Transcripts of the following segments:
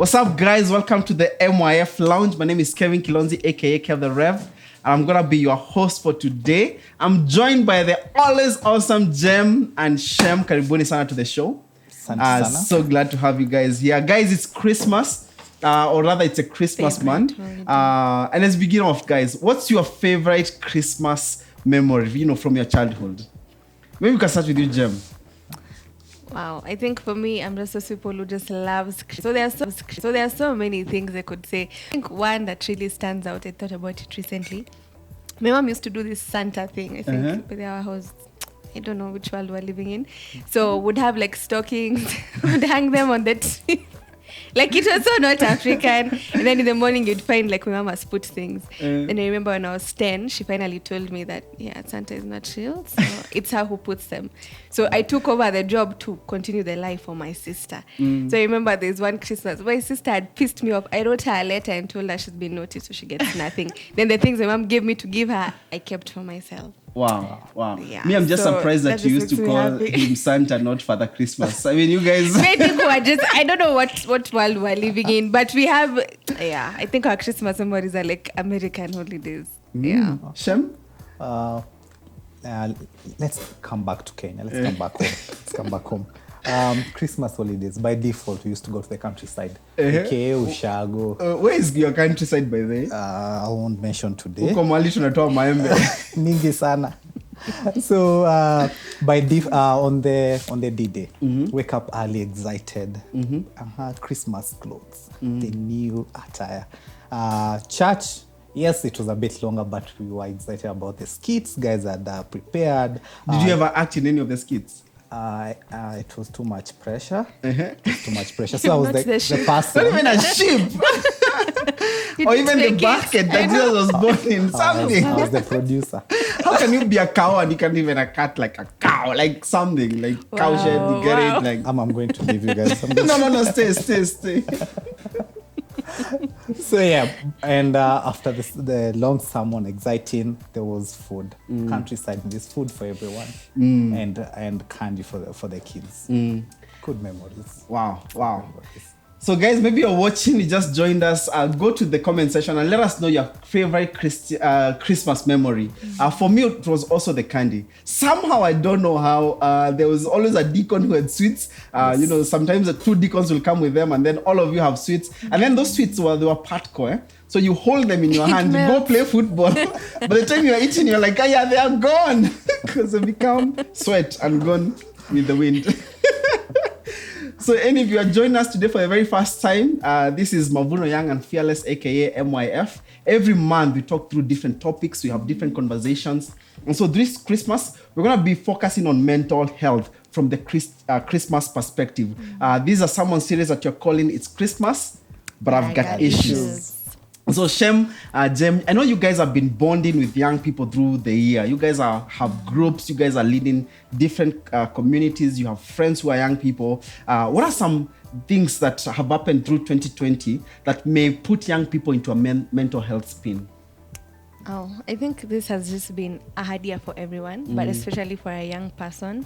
What's up, guys? Welcome to the MYF Lounge. My name is Kevin Kilonzi, aka Kev the Rev, and I'm gonna be your host for today. I'm joined by the always awesome Jem and Shem. Karibuni sana to the show. So glad to have you guys here. Guys, it's Christmas, or rather it's a Christmas month. And let's begin off, guys. What's your favorite Christmas memory, from your childhood? Maybe we can start with you, Jem. Wow, I think for me, I'm just those people who just loves. So there are so many things I could say. I think one that really stands out, I thought about it recently. My mom used to do this Santa thing, I think, with our house. I don't know which world we're living in. So would have like stockings, would hang them on the tree. Like it was so not African. And then in the morning you'd find like my mom has put things. And I remember when I was 10, she finally told me that, Santa is not real. So it's her who puts them. So I took over the job to continue the life for my sister. So I remember there's one Christmas, my sister had pissed me off. I wrote her a letter and told her she's been naughty, so she gets nothing. Then the things my mom gave me to give her, I kept for myself. Wow. Yeah. Me, I'm just surprised that you used to call him Santa, not Father Christmas. I mean, you guys... Maybe I don't know what world we're living in, but we have, I think our Christmas memories are like American holidays. Yeah. Shem? Let's come back to Kenya. Let's come back home. Christmas holidays, by default, we used to go to the countryside. aka Ushago. Where is your countryside, by the way? I won't mention today. Uko mahali tunatoa maembe. Mingi sana. So on the D-Day, wake up early, excited. Christmas clothes, the new attire. Church, yes, it was a bit longer, but we were excited about the skits. Guys had prepared. Did you ever act in any of the skits? It was too much pressure. So I was the person. Not even a sheep. Or even the basket that Jesus was born in. Something. I was the producer. How can you be a cow and you can't even cut like a cow? Like something. Like cow shed, you get it? Like I'm going to leave you guys. No, stay. So and after the long sermon, exciting, there was food. Countryside, there's food for everyone, and candy for the kids. Good memories. Wow. So guys, maybe you're watching, you just joined us. Go to the comment section and let us know your favorite Christmas memory. For me, it was also the candy. Somehow, I don't know how, there was always a deacon who had sweets. Sometimes the two deacons will come with them and then all of you have sweets. And then those sweets they were partco. So you hold them in your hand, you go play football. By the time you're eating, you're like, they are gone. Because they become sweat and gone with the wind. So any of you are joining us today for the very first time, this is Mavuno Young and Fearless, aka MYF. Every month we talk through different topics, we have different conversations. And so this Christmas, we're going to be focusing on mental health from the Christmas perspective. These are sermon series that you're calling It's Christmas, but I've got issues. So Shem, Jem, I know you guys have been bonding with young people through the year. You guys have groups, you guys are leading different communities, you have friends who are young people. What are some things that have happened through 2020 that may put young people into a mental health spin? I think this has just been a hard year for everyone, but especially for a young person.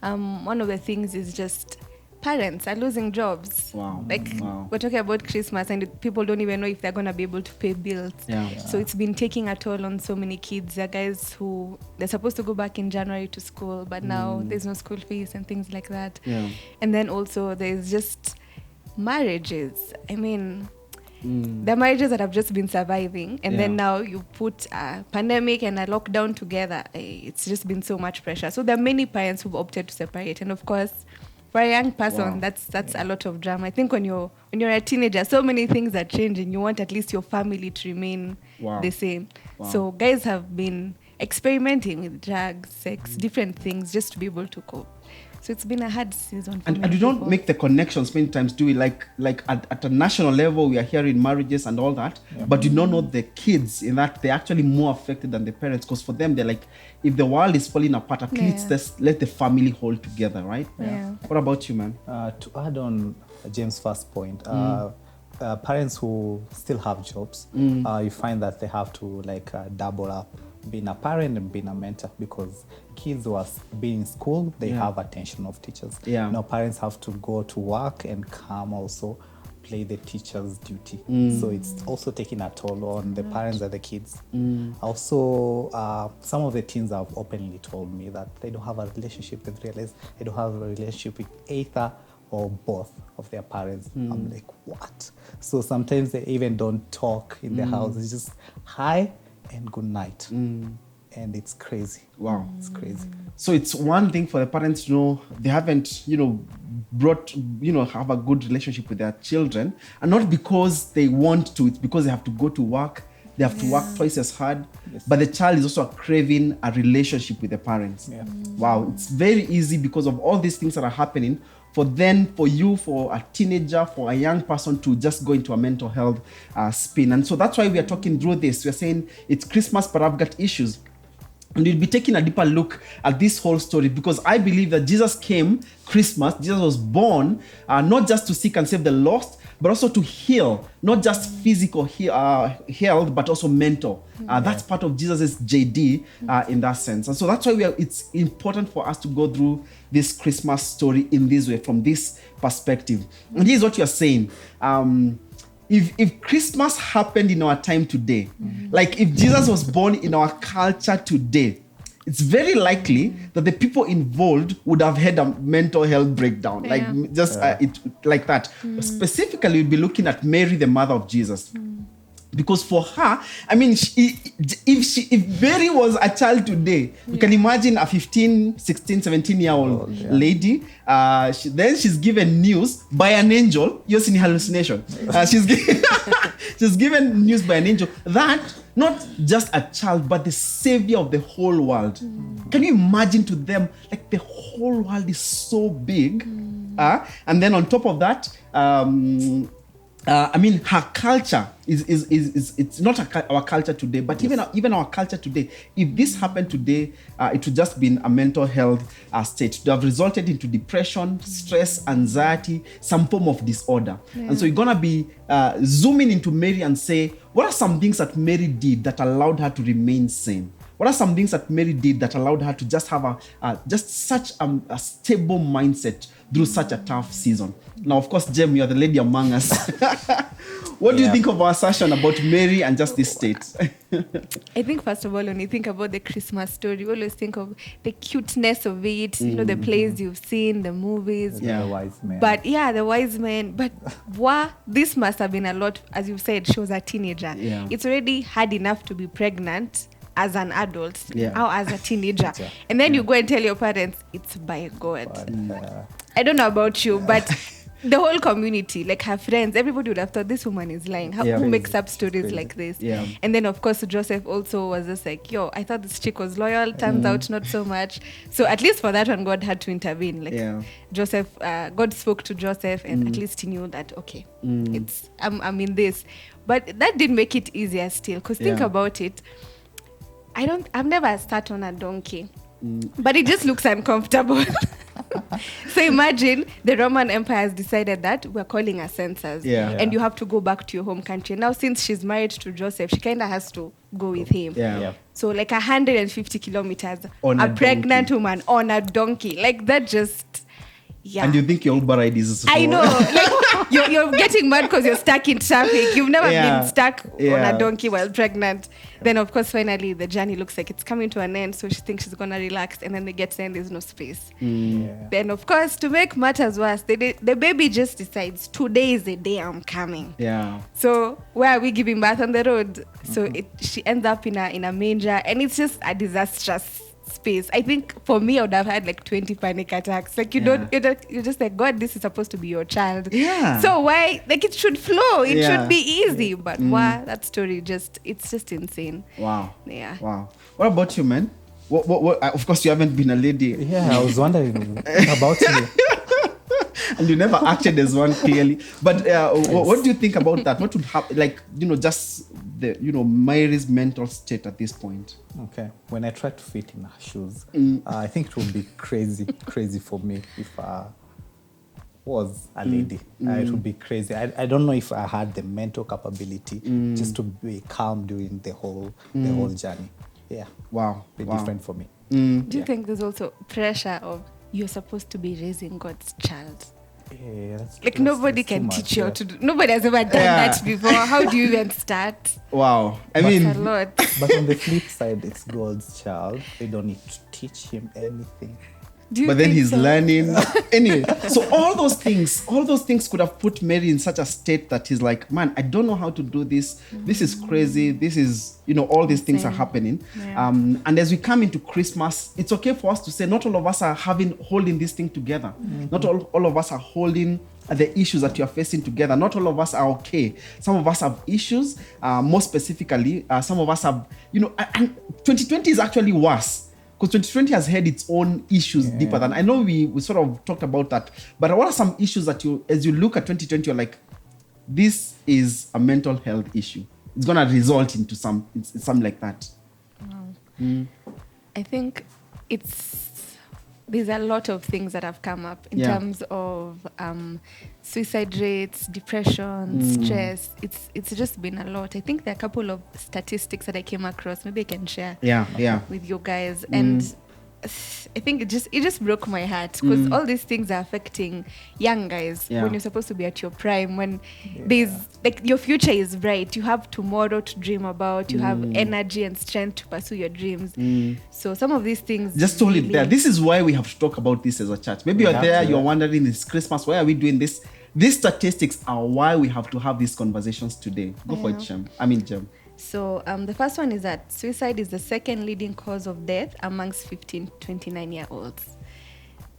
One of the things is just parents are losing jobs. We're talking about Christmas and people don't even know if they're going to be able to pay bills. So it's been taking a toll on so many kids. There are guys who they're supposed to go back in January to school, but now there's no school fees and things like that. And then also there's just marriages. I mean, the marriages that have just been surviving, and then now you put a pandemic and a lockdown together. It's just been so much pressure. So there are many parents who've opted to separate, and of course, for a young person, that's a lot of drama. I think when you're a teenager, so many things are changing. You want at least your family to remain the same. So guys have been experimenting with drugs, sex, different things just to be able to cope. So it's been a hard season for and you don't make the connections many times, do we? Like at a national level, we are hearing marriages and all that, but you don't know the kids in that they're actually more affected than the parents, because for them, they're like, if the world is falling apart, at least let the family hold together, right? What about you, man? To add on James' first point, parents who still have jobs, you find that they have to double up being a parent and being a mentor, because kids who are being in school, they have attention of teachers. Now parents have to go to work and come also play the teacher's duty. So it's also taking a toll on the parents and the kids. Also, some of the teens have openly told me that they don't have a relationship with realists. They don't have a relationship with either or both of their parents. I'm like, what? So sometimes they even don't talk in the house. It's just hi and good night. And it's crazy. Wow. It's crazy. So it's one thing for the parents to know they haven't, have a good relationship with their children, and not because they want to, it's because they have to go to work. They have to work twice as hard. Yes. But the child is also craving a relationship with the parents. Yeah. Wow. It's very easy because of all these things that are happening for you, for a teenager, for a young person to just go into a mental health spin. And so that's why we are talking through this. We're saying it's Christmas, but I've got issues. And we'll be taking a deeper look at this whole story, because I believe that Jesus came Christmas. Jesus was born not just to seek and save the lost, but also to heal, not just physical health, but also mental. That's part of Jesus's JD in that sense. And so that's why it's important for us to go through this Christmas story in this way, from this perspective. And here's what you're saying. If Christmas happened in our time today, like if Jesus was born in our culture today, it's very likely that the people involved would have had a mental health breakdown, like that. Specifically, we'd be looking at Mary, the mother of Jesus. Because for her, I mean, if Mary was a child today, you can imagine a 15, 16, 17-year-old lady. She's given news by an angel. You're seeing hallucination. She's given news by an angel that not just a child, but the savior of the whole world. Can you imagine to them, like the whole world is so big? And then on top of that, her culture is it's not our culture today, but even our culture today. If this happened today, it would just been a mental health state. To have resulted into depression, stress, anxiety, some form of disorder. And so you're gonna be zooming into Mary and say, what are some things that Mary did that allowed her to remain sane? What are some things that Mary did that allowed her to just have such a stable mindset through such a tough season? Now, of course, Jem, you're the lady among us. What do you think of our session about Mary and just this state? I think, first of all, when you think about the Christmas story, you always think of the cuteness of it, the plays you've seen, the movies. The wise men. But the wise men. But this must have been a lot, as you said, she was a teenager. Yeah. It's already hard enough to be pregnant as an adult, or as a teenager. And then you go and tell your parents, it's by God. I don't know about you, but the whole community, like her friends, everybody would have thought this woman is lying. Who makes up stories like this? Yeah. And then, of course, Joseph also was just like, I thought this chick was loyal. Turns out not so much. So at least for that one, God had to intervene. Joseph, God spoke to Joseph, and at least he knew that, I'm in this. But that didn't make it easier still, because think about it. I've never sat on a donkey, but it just looks uncomfortable. So imagine the Roman Empire has decided that we're calling a census, and you have to go back to your home country. Now, since she's married to Joseph, she kind of has to go with him. So like 150 kilometers, a pregnant woman on a donkey, like that just... Yeah. And you think your Uber ride is... I know. Like, you're getting mad because you're stuck in traffic. You've never been stuck on a donkey while pregnant. Then, of course, finally, the journey looks like it's coming to an end. So she thinks she's going to relax. And then they get there and there's no space. Then, of course, to make matters worse, the baby just decides, today is the day I'm coming. So where are we giving birth? On the road? So she ends up in a manger. And it's just a disastrous space. I think for me, I would have had like 20 panic attacks. Like you're just like, God, this is supposed to be your child. So why? Like it should flow. It should be easy. But that story it's just insane. Wow. Yeah. Wow. What about you, man? What? Of course, you haven't been a lady. Yeah, I was wondering about you. And you never acted as one, clearly. But what do you think about that? What would happen? Like, just the, Mary's mental state at this point. Okay. When I try to fit in her shoes, I think it would be crazy for me if I was a lady. It would be crazy. I don't know if I had the mental capability just to be calm during the whole journey. Yeah. Wow. Be different for me. Do you think there's also pressure of you're supposed to be raising God's child? Yeah, that's Like, that's- nobody that's too can much, teach you how yeah. to do. Nobody has ever done Yeah. that before. How do you even start? Wow. I But- It's a mean, lot. But on the flip side, it's God's child. They don't need to teach him anything. Do you but then think he's so? learning. Anyway, so all those things could have put Mary in such a state that he's like, man, I don't know how to do this. This is crazy. This is, all these things are Insane. happening. Yeah. And as we come into Christmas, it's okay for us to say, not all of us are holding this thing together. Not all of us are holding the issues that you are facing together. Not all of us are okay. Some of us have issues. More specifically, some of us have, and 2020 is actually worse. Because 2020 has had its own issues deeper than I know we sort of talked about that. But what are some issues that as you look at 2020, you're like, this is a mental health issue. It's gonna result into something like that. Wow. I think there's a lot of things that have come up in terms of suicide rates, depression, stress. It's just been a lot. I think there are a couple of statistics that I came across. Maybe I can share with you guys. And I think it just broke my heart because all these things are affecting young guys when you're supposed to be at your prime, when there's like your future is bright, you have tomorrow to dream about, you have energy and strength to pursue your dreams. So some of these things Just hold it there. This is why we have to talk about this as a church. Maybe you're there, you're wondering, it's Christmas, why are we doing this? These statistics are why we have to have these conversations today. Go for it, Jem. Jem. So the first one is that suicide is the second leading cause of death amongst 15 to 29-year-olds.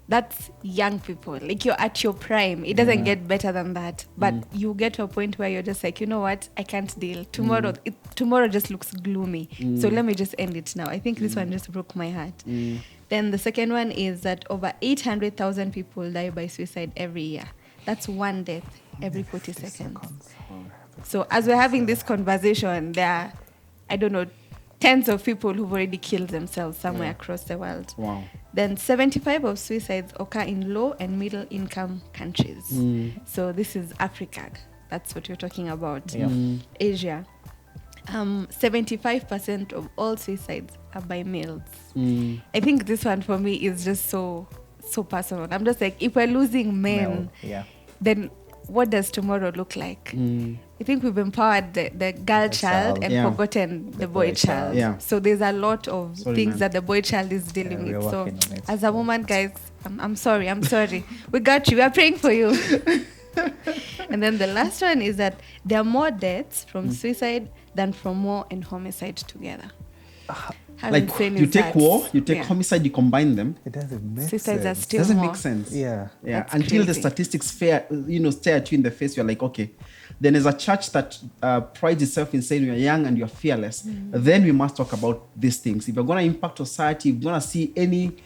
That's young people. Like, you're at your prime. It doesn't get better than that. But you get to a point where you're just like, you know what? I can't deal. Tomorrow just looks gloomy. So let me just end it now. I think this one just broke my heart. Then the second one is that over 800,000 people die by suicide every year. That's one death every 40 seconds. So as we're having this conversation, there are, I don't know, tens of people who've already killed themselves somewhere across the world. Wow. Then 75% of suicides occur in low and middle income countries. So this is Africa. That's what you're talking about. Asia. 75% of all suicides are by males. I think this one for me is just so personal. I'm just like, if we're losing men, then what does tomorrow look like? I think we've empowered the girl child and forgotten the boy child. So there's a lot of things that the boy child is dealing with. So as a woman, guys, I'm sorry. We got you. We are praying for you. And then the last one is that there are more deaths from suicide than from war and homicide together. How Like, insane you is take that? war, you take homicide, you combine them. It doesn't make Suicides are sense. still Doesn't more. make sense. Yeah. That's Until the crazy. statistics stare at you in the face, you're like, okay. Then as a church that prides itself in saying you're young and you're fearless, then we must talk about these things. If you're going to impact society, if you're going to see any,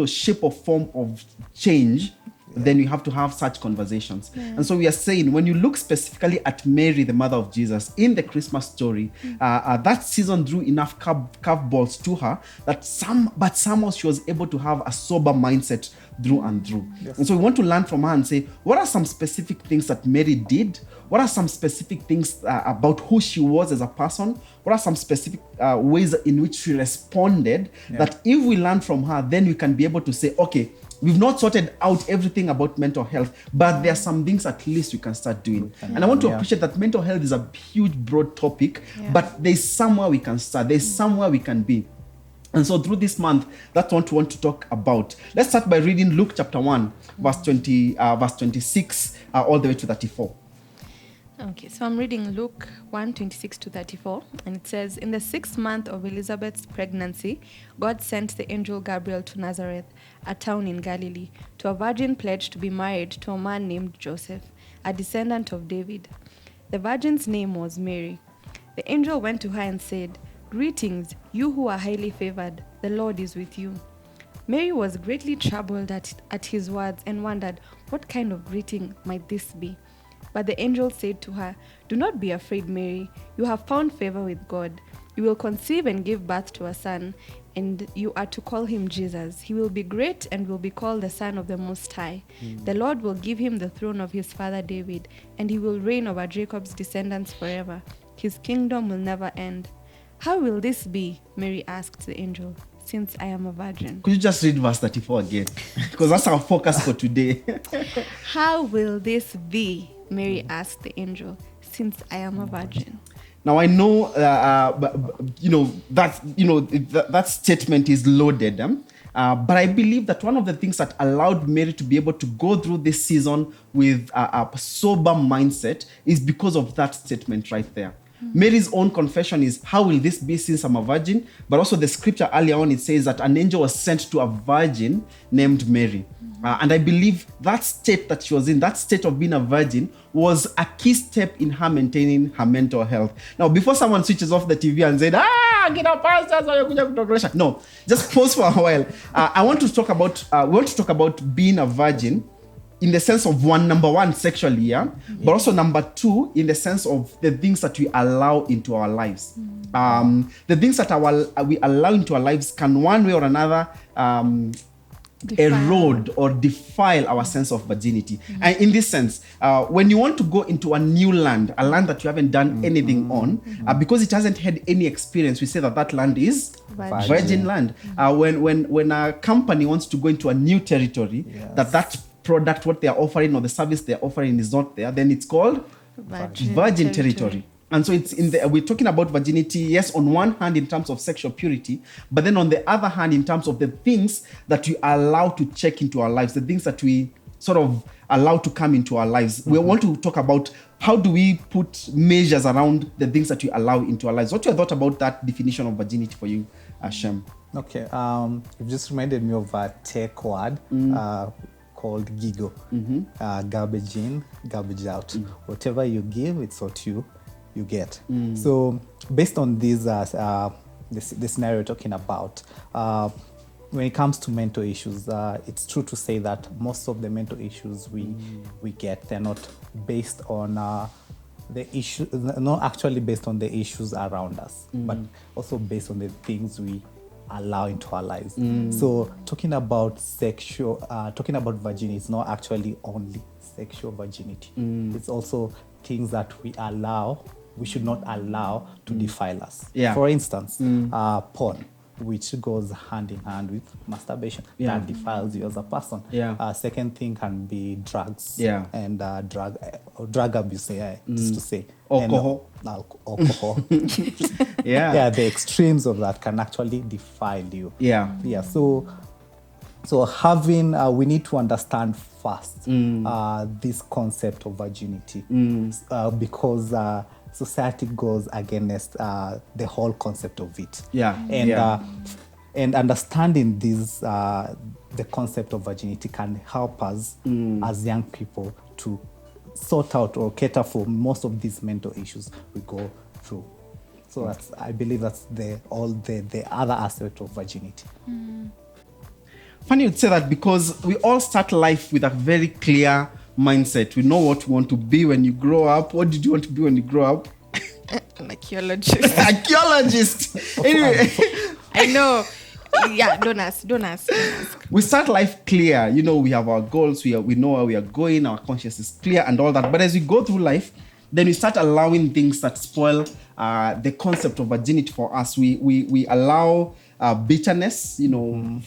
shape or form of change, then you have to have such conversations. And so we are saying, when you look specifically at Mary, the mother of Jesus, in the Christmas story, that season drew enough curveballs to her that somehow she was able to have a sober mindset through and through. And so we want to learn from her and say, what are some specific things that Mary did? What are some specific things about who she was as a person? What are some specific ways in which she responded that if we learn from her, then we can be able to say, okay, we've not sorted out everything about mental health, but there are some things at least we can start doing. And I want to appreciate that mental health is a huge, broad topic, but there's somewhere we can start. There's somewhere we can be. And so through this month, that's what we want to talk about. Let's start by reading Luke chapter 1, verse 26, all the way to 34. Okay, so I'm reading Luke 1:26 to 34, and it says, in the 6th month of Elizabeth's pregnancy, God sent the angel Gabriel to Nazareth, a town in Galilee, to a virgin pledged to be married to a man named Joseph, a descendant of David. The virgin's name was Mary. The angel went to her and said, greetings, you who are highly favored, the Lord is with you. Mary was greatly troubled at his words and wondered, what kind of greeting might this be? But the angel said to her, do not be afraid, Mary. You have found favor with God. You will conceive and give birth to a son, and you are to call him Jesus. He will be great and will be called the Son of the Most High. The Lord will give him the throne of his father David, and he will reign over Jacob's descendants forever. His kingdom will never end. How will this be? Mary asked the angel, since I am a virgin. Could you just read verse 34 again? Because that's our focus for today. How will this be? Mary asked the angel, since I am a virgin. Now I know, that statement is loaded. But I believe that one of the things that allowed Mary to be able to go through this season with a sober mindset is because of that statement right there. Mary's own confession is, how will this be since I'm a virgin? But also the scripture earlier on, it says that an angel was sent to a virgin named Mary. And I believe that state that she was in, that state of being a virgin, was a key step in her maintaining her mental health. Now, before someone switches off the TV and said, get up, pastors, no, just pause for a while. I want to talk about, we want to talk about being a virgin in the sense of number one, sexually, yeah? But also number two, in the sense of the things that we allow into our lives. The things that we allow into our lives can one way or another erode or defile our sense of virginity. And in this sense, when you want to go into a new land, a land that you haven't done anything on, because it hasn't had any experience, we say that land is virgin land. When a company wants to go into a new territory, that product, what they are offering, or the service they are offering is not there, then it's called virgin territory. And so it's we're talking about virginity, yes, on one hand in terms of sexual purity, but then on the other hand in terms of the things that we are allowed to check into our lives, the things that we sort of allow to come into our lives. We want to talk about how do we put measures around the things that we allow into our lives. What's your thought about that definition of virginity for you, Shem? Okay, it just reminded me of a tech word called GIGO. Garbage in, garbage out. Whatever you give, it's what you get. So based on this, the scenario we're talking about, when it comes to mental issues, it's true to say that most of the mental issues we get, they're not based on the issue, not actually based on the issues around us, but also based on the things we allow into our lives. So talking about virginity is not actually only sexual virginity. It's also things that we should not allow to defile us. For instance, porn, which goes hand in hand with masturbation, that defiles you as a person. Second thing can be drugs and drug abuse, just to say. Alcohol. Alcohol. The extremes of that can actually defile you. So having, we need to understand first this concept of virginity, because society goes against the whole concept of it. And understanding this, the concept of virginity can help us as young people to sort out or cater for most of these mental issues we go through. So I believe that's the other aspect of virginity. Funny you'd say that, because we all start life with a very clear mindset. We know what we want to be when you grow up. What did you want to be when you grow up? An archaeologist. Archaeologist. Anyway, I know. Don't ask. We start life clear. We have our goals. We know where we are going. Our conscience is clear and all that. But as we go through life, then we start allowing things that spoil the concept of virginity for us. We allow bitterness,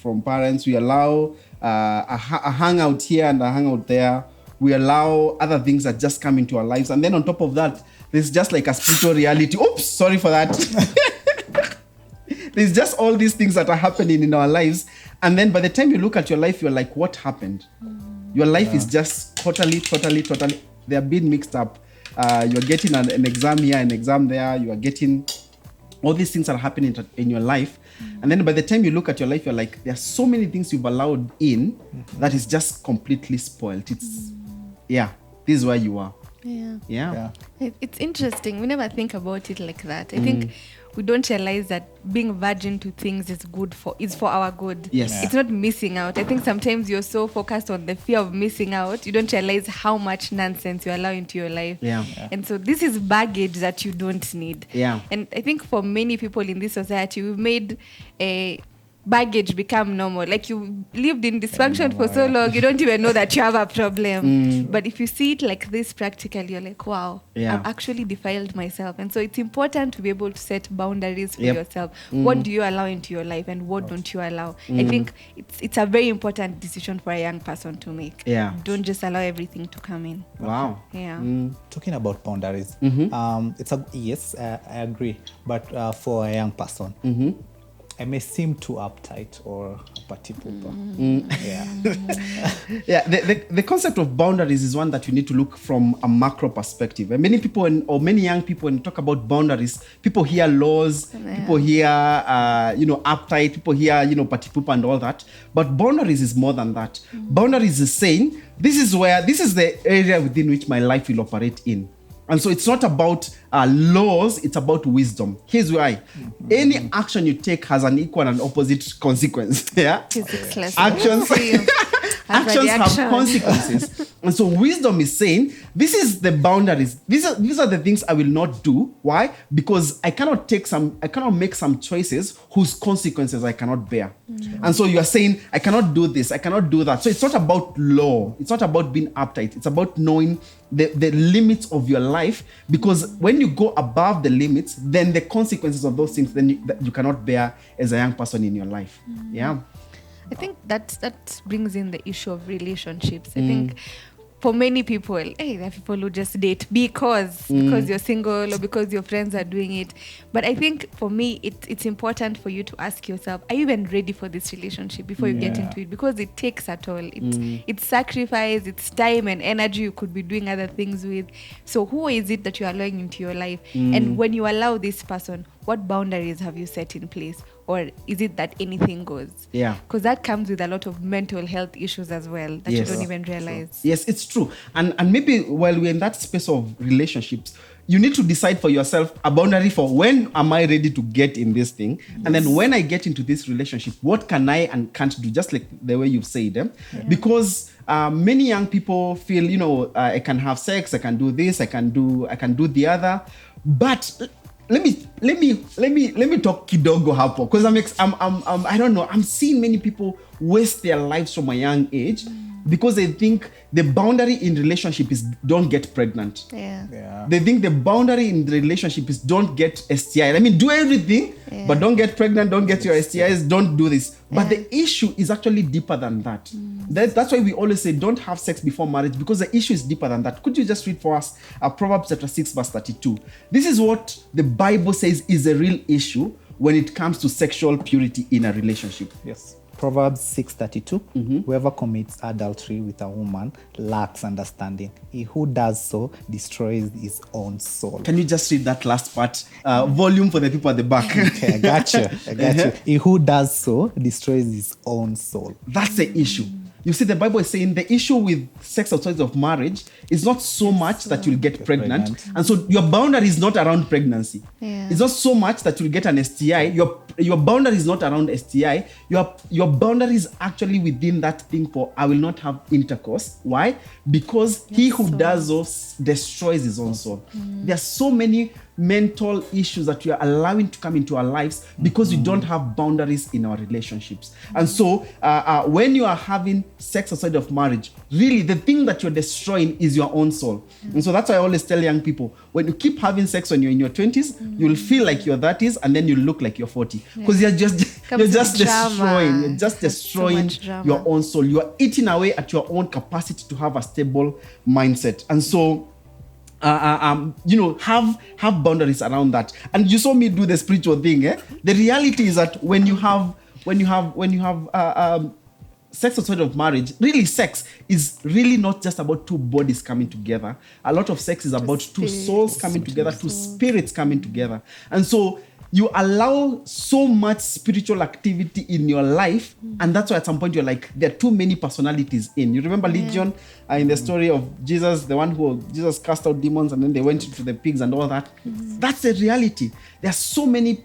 from parents. We allow a hangout here and a hangout there. We allow other things that just come into our lives. And then on top of that, there's just like a spiritual reality. Oops, sorry for that. There's just all these things that are happening in our lives. And then by the time you look at your life, you're like, what happened? Your life is just totally, they're being mixed up. You're getting an exam here, an exam there. You are getting all these things that are happening in your life. And then by the time you look at your life, you're like, there are so many things you've allowed in that is just completely spoiled. It's, this is where you are. It's interesting. We never think about it like that. I think we don't realize that being virgin to things is for our good. It's not missing out. I think sometimes you're so focused on the fear of missing out, you don't realize how much nonsense you allow into your life. And so this is baggage that you don't need. And I think for many people in this society, we've made baggage become normal. Like you lived in dysfunction for so long, you don't even know that you have a problem. But if you see it like this practically, you're like, wow, I've actually defiled myself. And so it's important to be able to set boundaries for yourself. What do you allow into your life and what don't you allow? I think it's a very important decision for a young person to make. Don't just allow everything to come in. Wow. Talking about boundaries, yes, I agree. But for a young person, I may seem too uptight or party pooper. The concept of boundaries is one that you need to look from a macro perspective. And many people many young people, when you talk about boundaries, people hear laws, people hear uptight, people hear party pooper and all that. But boundaries is more than that. Boundaries is saying this is the area within which my life will operate in. And so it's not about laws, it's about wisdom. Here's why. Any action you take has an equal and opposite consequence. Physics lesson. Actions have consequences. And so wisdom is saying, this is the boundaries. These are the things I will not do. Why? Because I cannot make some choices whose consequences I cannot bear. And so you are saying, I cannot do this, I cannot do that. So it's not about law. It's not about being uptight. It's about knowing the limits of your life, because when you go above the limits, then the consequences of those things that you cannot bear as a young person in your life. I think that brings in the issue of relationships. I think for many people, there are people who just date because you're single or because your friends are doing it. But I think for me, it's important for you to ask yourself, are you even ready for this relationship before you get into it? Because it takes a toll. It's sacrifice, it's time and energy you could be doing other things with. So who is it that you're allowing into your life? And when you allow this person, what boundaries have you set in place? Or is it that anything goes? Because that comes with a lot of mental health issues as well that you don't even realize. Yes, it's true. And maybe while we're in that space of relationships, you need to decide for yourself a boundary for when am I ready to get in this thing? And then when I get into this relationship, what can I and can't do? Just like the way you've said. Because many young people feel, I can have sex, I can do this, I can do the other. But let me talk kidogo hapo, because I don't know, I'm seeing many people waste their lives from a young age because they think the boundary in relationship is don't get pregnant. They think the boundary in the relationship is don't get STI. I mean, do everything, but don't get pregnant, don't get your STIs, don't do this. But the issue is actually deeper than that. That's why we always say don't have sex before marriage, because the issue is deeper than that. Could you just read for us Proverbs chapter 6 verse 32? This is what the Bible says is a real issue when it comes to sexual purity in a relationship. Yes. Proverbs 6:32, whoever commits adultery with a woman lacks understanding. He who does so destroys his own soul. Can you just read that last part? Volume for the people at the back. Okay, I got you. He who does so destroys his own soul. That's the issue. You see, the Bible is saying the issue with sex outside of marriage is not so much that you'll get pregnant. And so your boundary is not around pregnancy. It's not so much that you'll get an STI. Your boundary is not around STI. Your boundary is actually within that thing for I will not have intercourse. Why? Because he who does those destroys his own soul. There are so many mental issues that we are allowing to come into our lives because we don't have boundaries in our relationships. And so when you are having sex outside of marriage, really the thing that you're destroying is your own soul. And so that's why I always tell young people, when you keep having sex when you're in your 20s, you'll feel like you're 30s and then you look like you're 40, because you're just destroying your own soul. You are eating away at your own capacity to have a stable mindset. And so have boundaries around that. And you saw me do the spiritual thing. The reality is that when you have sex outside of marriage, really sex is really not just about two bodies coming together. A lot of sex is about two souls coming together, two spirits coming together. And so you allow so much spiritual activity in your life, and that's why at some point you're like, there are too many personalities in. You remember Legion in the story of Jesus, the one who Jesus cast out demons and then they went into the pigs and all that. That's the reality. There are so many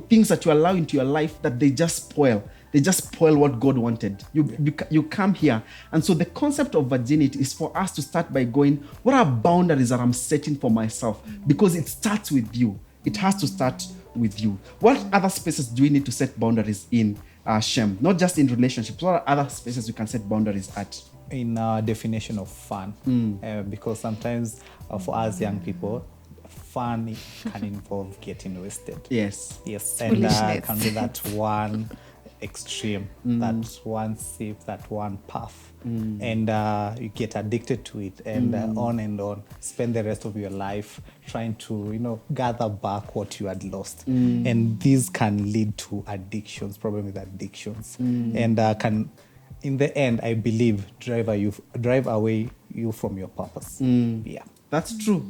things that you allow into your life that they just spoil. They just spoil what God wanted. You come here. And so the concept of virginity is for us to start by going, what are boundaries that I'm setting for myself? Because it starts with you. It has to start with you. What other spaces do we need to set boundaries in? Shem? Not just in relationships. What are other spaces we can set boundaries at? In definition of fun, because sometimes for us young people, fun can involve getting wasted. Yes, and can be that one extreme, that one sip, that one puff, and you get addicted to it, and on, spend the rest of your life trying to gather back what you had lost, and these can lead to addictions, problem with addictions, and can, in the end, I believe, drive away you from your purpose. Yeah, that's true.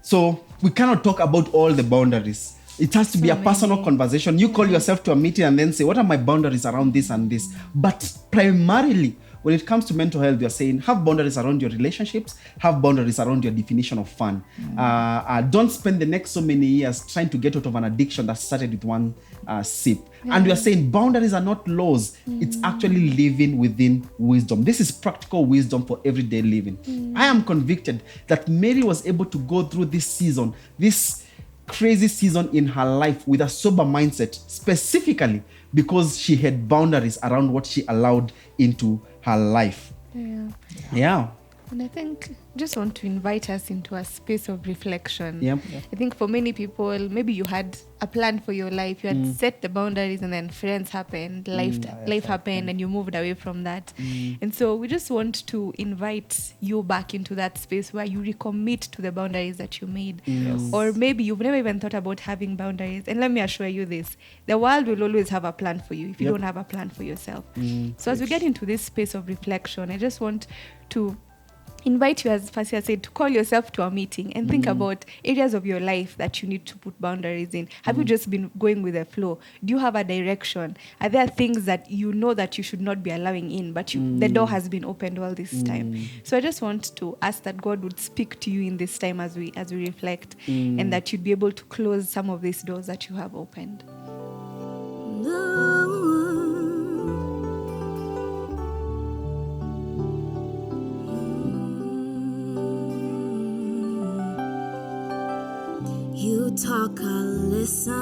So we cannot talk about all the boundaries. It has to be a personal conversation. You call yourself to a meeting and then say, what are my boundaries around this and this? But primarily, when it comes to mental health, you're saying have boundaries around your relationships, have boundaries around your definition of fun. Don't spend the next so many years trying to get out of an addiction that started with one sip. And we are saying boundaries are not laws. It's actually living within wisdom. This is practical wisdom for everyday living. I am convicted that Mary was able to go through this season, this crazy season in her life with a sober mindset, specifically because she had boundaries around what she allowed into her life. Yeah. And I think just want to invite us into a space of reflection. Yep. I think for many people, maybe you had a plan for your life, you had set the boundaries, and then friends happened, life happened, and you moved away from that. And so we just want to invite you back into that space where you recommit to the boundaries that you made. Or maybe you've never even thought about having boundaries. And let me assure you this, the world will always have a plan for you if you don't have a plan for yourself. So as we get into this space of reflection, I just want to invite you, as Fasia said, to call yourself to a meeting and think about areas of your life that you need to put boundaries in. Have you just been going with the flow? Do you have a direction? Are there things that you know that you should not be allowing in, but the door has been opened all this time? So I just want to ask that God would speak to you in this time as we reflect, and that you'd be able to close some of these doors that you have opened. You talk, I'll listen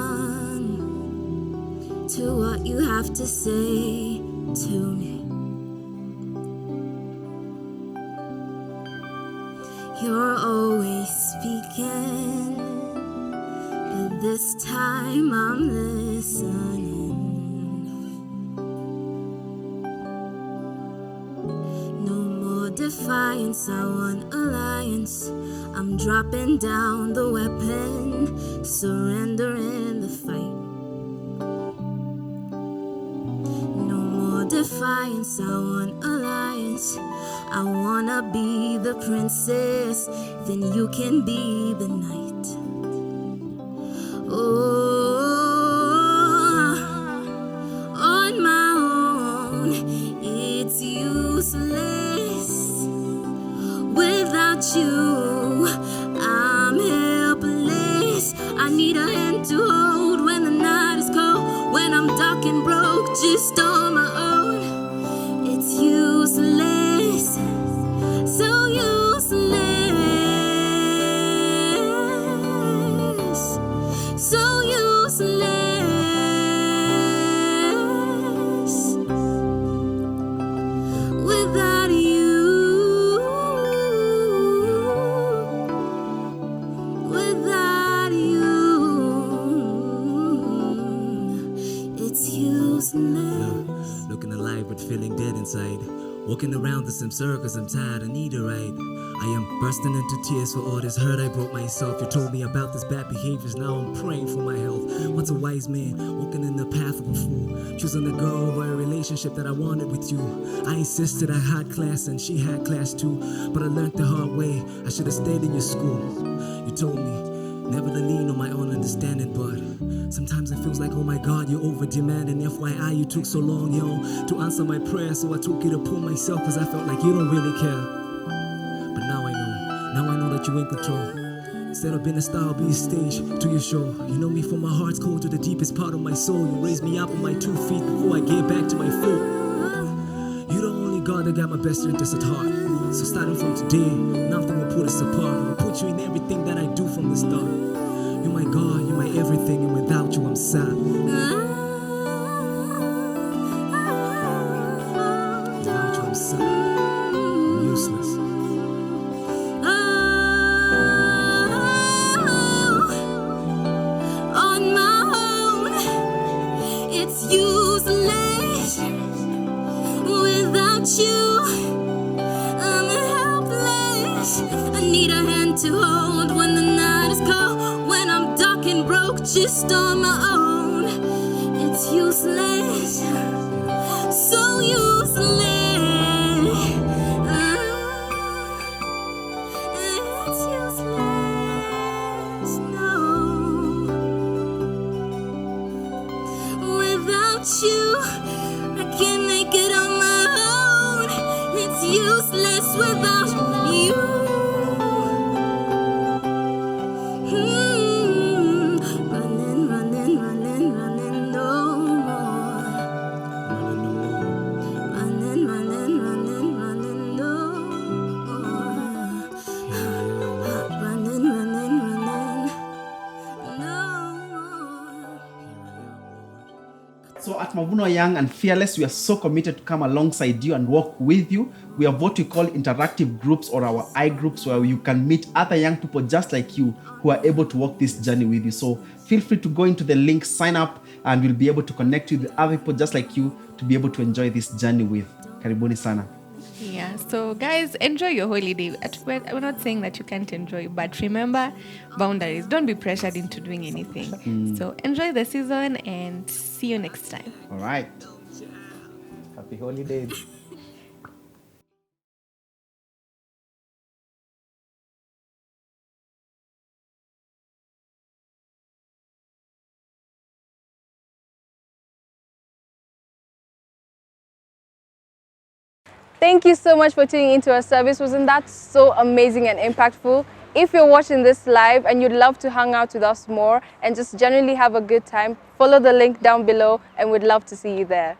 to what you have to say to me. You're always speaking, but this time I'm listening. No more defiance, I want alliance. I'm dropping down the weapon, surrendering the fight. No more defiance, I want alliance. I wanna be the princess, then you can be the knight. Oh, on my own, it's useless without you. I'm helpless. I need a hand to hold when the night is cold, when I'm dark and broke, just on my own. It's useless, so useless, so useless without you. Looking alive but feeling dead inside. Walking around the same circles, I'm tired, I need a ride. I am bursting into tears for all this hurt I brought myself. You told me about this bad behaviors, now I'm praying for my health. Once a wise man, walking in the path of a fool, choosing a girl over a relationship that I wanted with you. I insisted I had class and she had class too, but I learned the hard way, I should have stayed in your school. You told me never to lean on my own understanding, but sometimes it feels like, oh my God, you're over demanding. FYI, you took so long, yo, to answer my prayer, so I took it upon myself, cause I felt like you don't really care. But now I know that you in control. Instead of being a star, I'll be a stage to your show. You know me from my heart's core to the deepest part of my soul. You raised me up on my 2 feet before I get back to my foot. You're the only God that got my best interests at heart. So starting from today, nothing will put us apart. I'll put you in everything that I do from the start. You're my God, you're my everything, and without you I'm sad. need a hand to hold when the night is cold, when I'm dark and broke, just on my own. It's useless, so useless. It's useless, no. Without you, I can't make it on my own. It's useless without you. Running, running, running, running no more. Running, running, running, running no more. Running, running, running no more. So at Mavuno Young and Fearless, we are so committed to come alongside you and walk with you. We have what we call interactive groups, or our iGroups, where you can meet other young people just like you who are able to walk this journey with you. So feel free to go into the link, sign up, and we'll be able to connect you with other people just like you to be able to enjoy this journey with. Karibuni sana. Yeah, so guys, enjoy your holiday. We're not saying that you can't enjoy, but remember boundaries. Don't be pressured into doing anything. So enjoy the season and see you next time. All right. Happy holidays. Thank you so much for tuning into our service. Wasn't that so amazing and impactful? If you're watching this live and you'd love to hang out with us more and just generally have a good time, follow the link down below and we'd love to see you there.